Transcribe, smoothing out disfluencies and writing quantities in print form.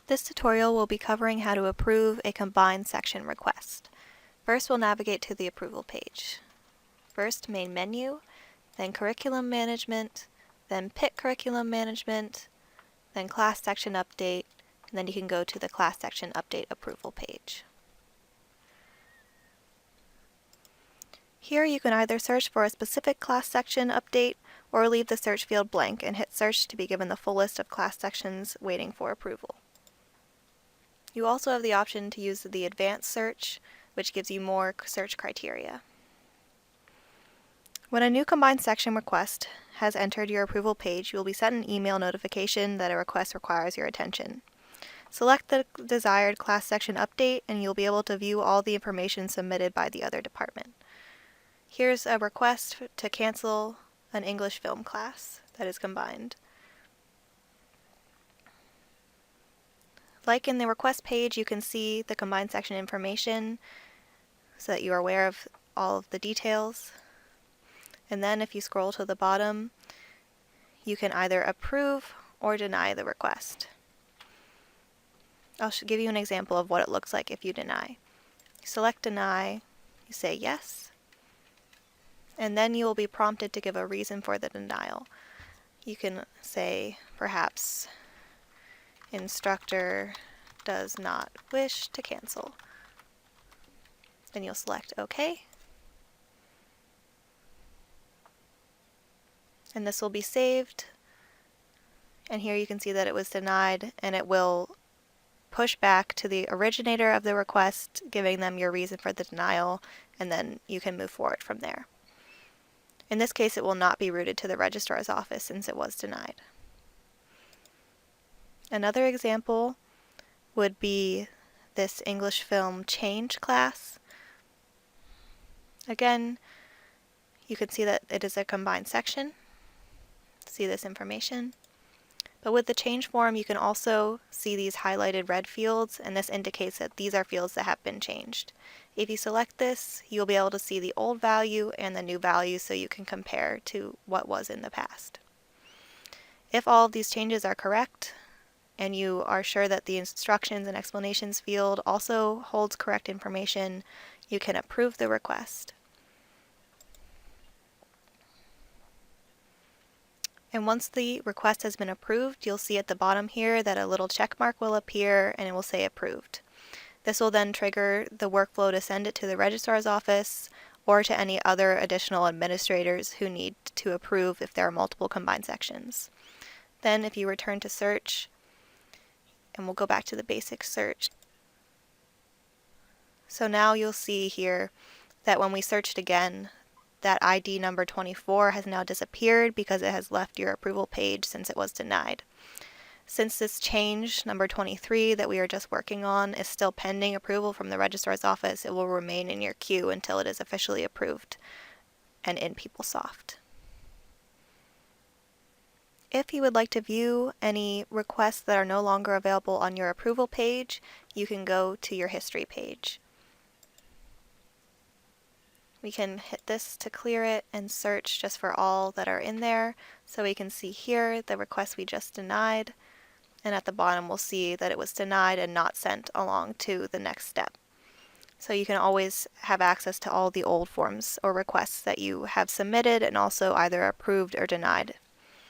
This tutorial will be covering how to approve a combined section request. First, we'll navigate to the approval page. First, main menu, then curriculum management, then pick curriculum management, then class section update, and then you can go to the class section update approval page. Here you can either search for a specific class section update or leave the search field blank and hit search to be given the full list of class sections waiting for approval. You also have the option to use the advanced search, which gives you more search criteria. When a new combined section request has entered your approval page, you will be sent an email notification that a request requires your attention. Select the desired class section update and you'll be able to view all the information submitted by the other department. Here's a request to cancel an English film class that is combined. Like in the request page, you can see the combined section information so that you are aware of all of the details. And then if you scroll to the bottom, you can either approve or deny the request. I'll give you an example of what it looks like if you deny. You select deny, you say yes, and then you will be prompted to give a reason for the denial. You can say, perhaps, instructor does not wish to cancel. Then you'll select OK. And this will be saved. And here you can see that it was denied, and it will push back to the originator of the request, giving them your reason for the denial, and then you can move forward from there. In this case, it will not be routed to the registrar's office since it was denied. Another example would be this English film change class. Again, you can see that it is a combined section. See this information. But with the change form, you can also see these highlighted red fields, and this indicates that these are fields that have been changed. If you select this, you'll be able to see the old value and the new value so you can compare to what was in the past. If all of these changes are correct, and you are sure that the instructions and explanations field also holds correct information, you can approve the request. And once the request has been approved, you'll see at the bottom here that a little check mark will appear and it will say approved. This will then trigger the workflow to send it to the registrar's office or to any other additional administrators who need to approve if there are multiple combined sections. Then if you return to search, and we'll go back to the basic search. So now you'll see here that when we searched again, that ID number 24 has now disappeared because it has left your approval page since it was denied. Since this change, number 23, that we are just working on is still pending approval from the registrar's office, it will remain in your queue until it is officially approved and in PeopleSoft. If you would like to view any requests that are no longer available on your approval page, you can go to your history page. We can hit this to clear it and search just for all that are in there. So we can see here the request we just denied, and at the bottom we'll see that it was denied and not sent along to the next step. So you can always have access to all the old forms or requests that you have submitted and also either approved or denied